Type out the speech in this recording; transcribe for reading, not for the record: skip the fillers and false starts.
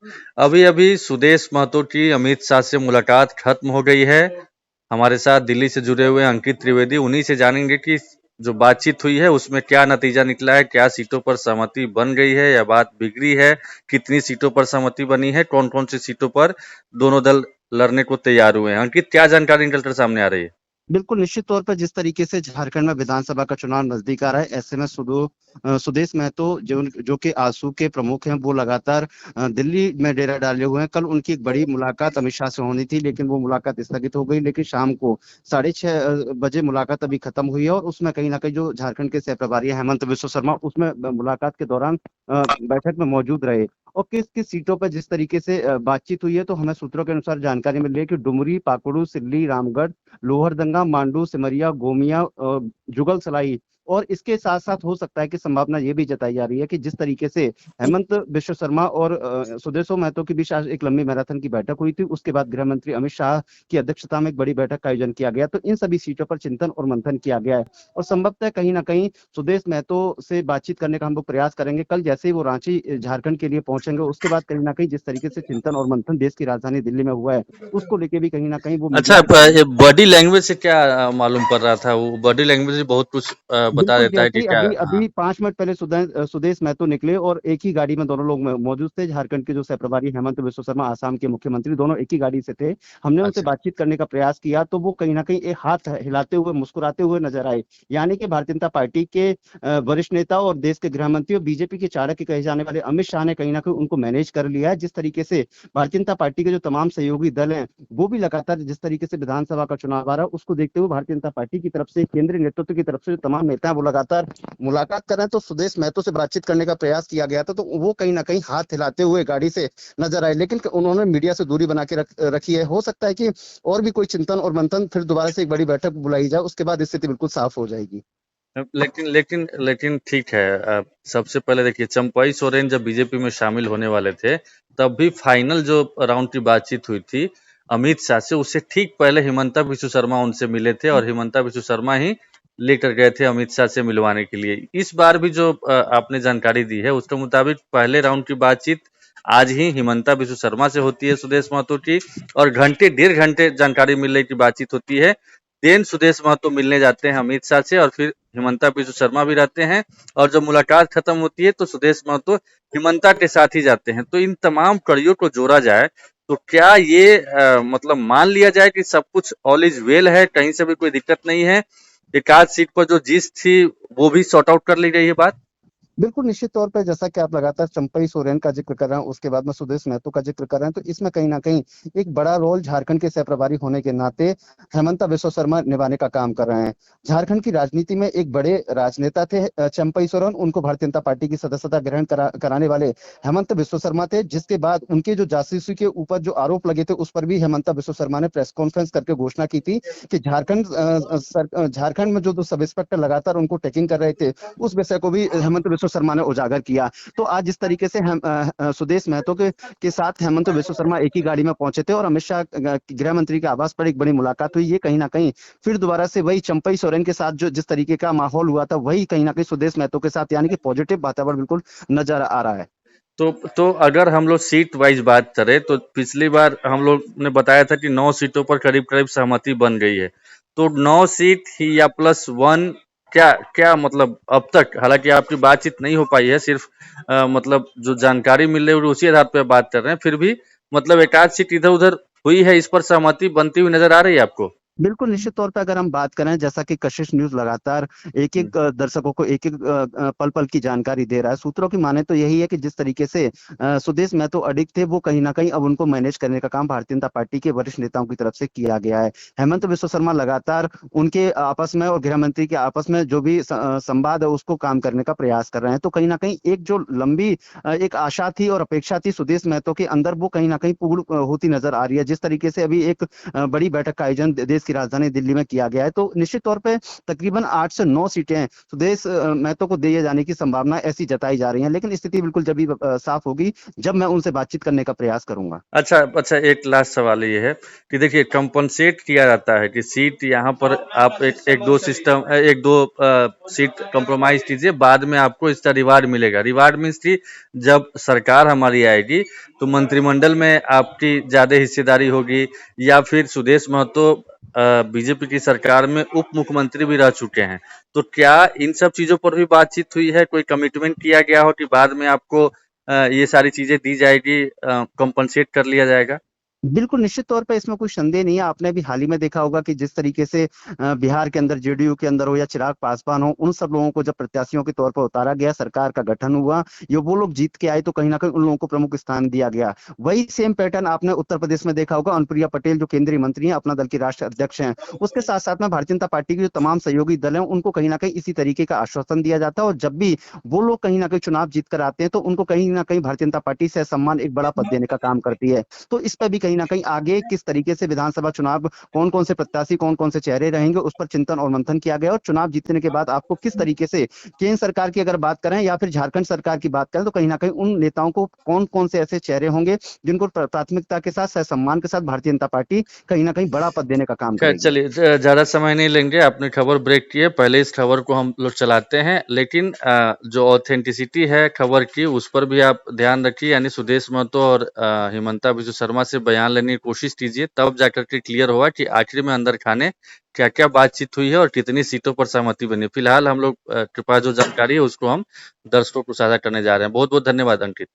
अभी अभी सुदेश महतो की अमित शाह से मुलाकात खत्म हो गई है। हमारे साथ दिल्ली से जुड़े हुए अंकित त्रिवेदी, उन्हीं से जानेंगे कि जो बातचीत हुई है उसमें क्या नतीजा निकला है, क्या सीटों पर सहमति बन गई है या बात बिगड़ी है, कितनी सीटों पर सहमति बनी है, कौन कौन सी सीटों पर दोनों दल लड़ने को तैयार हुए हैं। अंकित, क्या जानकारी निकल कर सामने आ रही है? बिल्कुल निश्चित तौर पर जिस तरीके से झारखंड में विधानसभा का चुनाव नजदीक आ रहा है, ऐसे में सुदेश महतो जो कि आजसू के प्रमुख हैं, वो लगातार दिल्ली में डेरा डाले हुए हैं। कल उनकी एक बड़ी मुलाकात अमित शाह से होनी थी, लेकिन वो मुलाकात स्थगित हो गई। लेकिन शाम को 6:30 बजे मुलाकात अभी खत्म हुई है, और उसमें कहीं ना कहीं जो झारखंड के सह प्रभारी हैं, हेमंत विश्व शर्मा, उसमें मुलाकात के दौरान बैठक में मौजूद रहे। और किस किस सीटों पर जिस तरीके से बातचीत हुई है, तो हमें सूत्रों के अनुसार जानकारी मिली है कि डुमरी, पाकुड़, सिल्ली, रामगढ़, लोहरदंगा, मांडू, सिमरिया, गोमिया, जुगल सलाई, और इसके साथ साथ हो सकता है कि संभावना ये भी जताई जा रही है कि जिस तरीके से हेमंत विश्व शर्मा और सुदेशो महतो के बीच आज एक लंबी मैराथन की बैठक हुई थी, उसके बाद गृह मंत्री अमित शाह की अध्यक्षता में एक बड़ी बैठक का आयोजन किया गया, तो इन सभी सीटों पर चिंतन और मंथन किया गया है। और संभवतः कहीं ना कहीं सुदेश महतो से बातचीत करने का हम लोग प्रयास करेंगे कल, जैसे ही वो रांची झारखंड के लिए पहुंचेंगे, उसके बाद कहीं ना कहीं जिस तरीके से चिंतन और मंथन देश की राजधानी दिल्ली में हुआ है, उसको लेके भी कहीं ना कहीं वो अच्छा, मीडिया। ये बॉडी लैंग्वेज से क्या मालूम पड़ रहा था? वो बॉडी लैंग्वेज भी बहुत कुछ बता बिल्कुल, देता है जैसे कि ही क्या। अभी हाँ। अभी 5 मिनट पहले सुदेश महतो निकले, और एक ही गाड़ी में दोनों लोग मौजूद थे। झारखंड के जो सह प्रभारी हेमंत विश्व शर्मा, आसाम के मुख्यमंत्री, दोनों एक ही गाड़ी से थे। हमने उनसे अच्छा। बातचीत करने का प्रयास किया, तो वो कहीं ना कहीं एक हाथ हिलाते हुए, मुस्कुराते हुए नजर आए। यानी कि भारतीय जनता पार्टी के वरिष्ठ नेता और देश के गृह मंत्री और बीजेपी के चाणक्य कहे जाने वाले अमित शाह ने कहीं ना कहीं उनको मैनेज कर लिया है। जिस तरीके से भारतीय जनता पार्टी के जो तमाम सहयोगी दल हैं, वो भी लगातार जिस तरीके से विधानसभा का चुनाव आ रहा है, उसको देखते हुए भारतीय जनता पार्टी की तरफ से, केंद्रीय नेतृत्व की तरफ से जो तमाम नेता हैं, वो लगातार मुलाकात कर रहे हैं। तो सुदेश महतो से बातचीत करने का प्रयास किया गया था, तो वो कहीं ना कहीं हाथ हिलाते हुए गाड़ी से नजर आए, लेकिन उन्होंने मीडिया से दूरी बना के रखी है। हो सकता है कि और भी कोई चिंतन और मंथन, फिर दोबारा से एक बड़ी बैठक बुलाई जाए, उसके बाद स्थिति बिल्कुल साफ हो जाएगी। लेकिन लेकिन लेकिन ठीक है। सबसे पहले देखिए, चंपई सोरेन जब बीजेपी में शामिल होने वाले थे, तब भी फाइनल जो राउंड की बातचीत हुई थी अमित शाह से, उससे ठीक पहले हिमंता बिस्व शर्मा उनसे मिले थे और हिमंता बिस्व शर्मा ही लेकर गए थे अमित शाह से मिलवाने के लिए। इस बार भी जो आपने जानकारी दी है उसके मुताबिक पहले राउंड की बातचीत आज ही हिमंता बिस्व शर्मा से होती है सुदेश महतो की, और घंटे 1.5 घंटे जानकारी मिलने की बातचीत होती है। देन सुदेश महतो मिलने जाते हैं अमित शाह से, और फिर हिमंता बिस्व शर्मा भी रहते हैं। और जब मुलाकात खत्म होती है तो सुदेश महतो हिमंता के साथ ही जाते हैं। तो इन तमाम कड़ियों को जोड़ा जाए तो क्या ये मतलब मान लिया जाए कि सब कुछ ऑल इज वेल है, कहीं से भी कोई दिक्कत नहीं है? एक आध सीट पर जो जीत थी वो भी सॉर्ट आउट कर ली गई है बात। बिल्कुल निश्चित तौर पर जैसा कि आप लगातार चंपई सोरेन का जिक्र कर रहे हैं, उसके बाद में सुदेश महतो का जिक्र कर रहे हैं, तो इसमें कहीं ना कहीं एक बड़ा रोल झारखंड के सह प्रभारी होने के नाते हेमंता बिस्व शर्मा निभाने का काम कर रहे हैं। झारखंड की राजनीति में एक बड़े राजनेता थे चंपई सोरेन, उनको भारतीय जनता पार्टी की सदस्यता ग्रहण कराने वाले हेमंत बिस्व शर्मा थे, जिसके बाद उनके जो जासूसी के ऊपर जो आरोप लगे थे, उस पर भी हेमंता बिस्व शर्मा ने प्रेस कॉन्फ्रेंस करके घोषणा की थी कि झारखंड में जो सब इंस्पेक्टर लगातार उनको टेकिंग कर रहे थे, उस विषय को भी हेमंत बिस्व शर्मा ने उजागर किया। तो आज जिस तरीके से हम सुदेश महतो के साथ हेमंत बिस्व शर्मा एक ही गाड़ी में पहुंचे थे, और अमित शाह गृह मंत्री के आवास पर एक बड़ी मुलाकात हुई, ये कहीं ना कहीं फिर दोबारा से वही चंपई सोरेन के साथ जो जिस तरीके का माहौल हुआ था, वही कहीं ना कहीं सुदेश महतो के साथ, यानी कि पॉजिटिव वातावरण बिल्कुल नजर आ रहा है। तो अगर हम लोग सीट वाइज बात करें तो पिछली बार हम लोग ने बताया था कि 9 सीटों पर करीब करीब सहमति बन गई है। तो 9 सीट ही या +1, क्या क्या मतलब अब तक, हालांकि आपकी बातचीत नहीं हो पाई है, सिर्फ मतलब जो जानकारी मिल रही है उसी आधार पर बात कर रहे हैं, फिर भी मतलब एक आध सीट इधर उधर हुई है, इस पर सहमति बनती हुई नजर आ रही है आपको? बिल्कुल निश्चित तौर पे अगर हम बात करें, जैसा कि कशिश न्यूज लगातार एक हम्म। एक दर्शकों को एक एक पल पल की जानकारी दे रहा है, सूत्रों की माने तो यही है कि जिस तरीके से सुदेश महतो अडिग थे, वो कहीं ना कहीं अब उनको मैनेज करने का काम भारतीय जनता पार्टी के वरिष्ठ नेताओं की तरफ से किया गया है। हेमंत बिस्व शर्मा लगातार उनके आपस में और गृह मंत्री के आपस में जो भी संवाद है, उसको काम करने का प्रयास कर रहे हैं। तो कहीं ना कहीं एक जो लंबी एक आशा थी और अपेक्षा थी सुदेश महतो के अंदर, वो कहीं ना कहीं पूर्ण होती नजर आ रही है। जिस तरीके से अभी एक बड़ी बैठक का आयोजन देश की राजधानी दिल्ली में किया गया है। तो निश्चित तौर पे तकरीबन 8 से 9 सीटें सुदेश महतो को दिए जाने की संभावना ऐसी जताई जा रही है, लेकिन स्थिति बिल्कुल जब भी साफ होगी जब मैं उनसे बातचीत करने का प्रयास करूंगा। अच्छा अच्छा, एक लास्ट सवाल ये है कि देखिए कंपनसेट किया जाता है कि सीट यहाँ पर आप एक दो सीट कंप्रोमाइज कीजिए, बाद में आपको इसका रिवार्ड मिलेगा। रिवार्ड मीन्स कि जब सरकार हमारी आएगी तो मंत्रिमंडल में आपकी ज्यादा हिस्सेदारी होगी, या फिर सुदेश महतो बीजेपी की सरकार में उप मुख्यमंत्री भी रह चुके हैं, तो क्या इन सब चीजों पर भी बातचीत हुई है? कोई कमिटमेंट किया गया हो कि बाद में आपको ये सारी चीजें दी जाएगी, कंपनसेट कर लिया जाएगा? बिल्कुल, निश्चित तौर पे इसमें कोई संदेह नहीं है। आपने भी हाल ही में देखा होगा कि जिस तरीके से बिहार के अंदर जेडीयू के अंदर हो या चिराग पासवान हो, उन सब लोगों को जब प्रत्याशियों के तौर पर उतारा गया, सरकार का गठन हुआ, ये वो लोग जीत के आए तो कहीं न कहीं उन लोगों को प्रमुख स्थान दिया गया। वही सेम पैटर्न आपने उत्तर प्रदेश में देखा होगा। अनुप्रिया पटेल जो केंद्रीय मंत्री हैं, अपना दल की राष्ट्रीय अध्यक्ष हैं, उसके साथ-साथ में भारतीय जनता पार्टी के जो तमाम सहयोगी दल हैं, उनको कहीं न कहीं इसी तरीके का आश्वासन दिया जाता है और जब भी वो लोग कहीं न कहीं चुनाव जीत कर आते हैं, तो उनको कहीं न कहीं भारतीय जनता पार्टी सहसम्मान एक बड़ा पद देने का काम करती है। तो इस पर भी कहीं न कहीं आगे किस तरीके से विधानसभा चुनाव कौन-कौन से प्रत्याशी, कौन-कौन से चेहरे रहेंगे, उस पर चिंतन और मंथन किया गया और चुनाव जीतने के बाद आपको किस तरीके से केंद्र सरकार की अगर बात करें या फिर झारखंड सरकार की बात करें, तो कहीं न कहीं उन नेताओं को कौन-कौन से ऐसे चेहरे होंगे जिनको प्राथमिकता के साथ, सहसम्मान के साथ भारतीय जनता पार्टी कहीं न कहीं बड़ा पद देने का काम खैर करेगी। चलिए, ज़्यादा समय नहीं लेंगे, आपने खबर ब्रेक की है, पहले इस खबर को हम लोग चलाते हैं, लेकिन जो ऑथेंटिसिटी है खबर की उस पर भी आप ध्यान रखिए, यानी सुदेश महतो और हिमंता बिस्वा शर्मा से बयान लेने की कोशिश कीजिए, तब जाकर के क्लियर होगा कि आखिर में अंदर खाने क्या-क्या बातचीत हुई है और कितनी सीटों पर सहमति बनी। फिलहाल हम लोग के पास जो जानकारी है उसको हम दर्शकों को साझा करने जा रहे हैं। बहुत-बहुत धन्यवाद अंकित।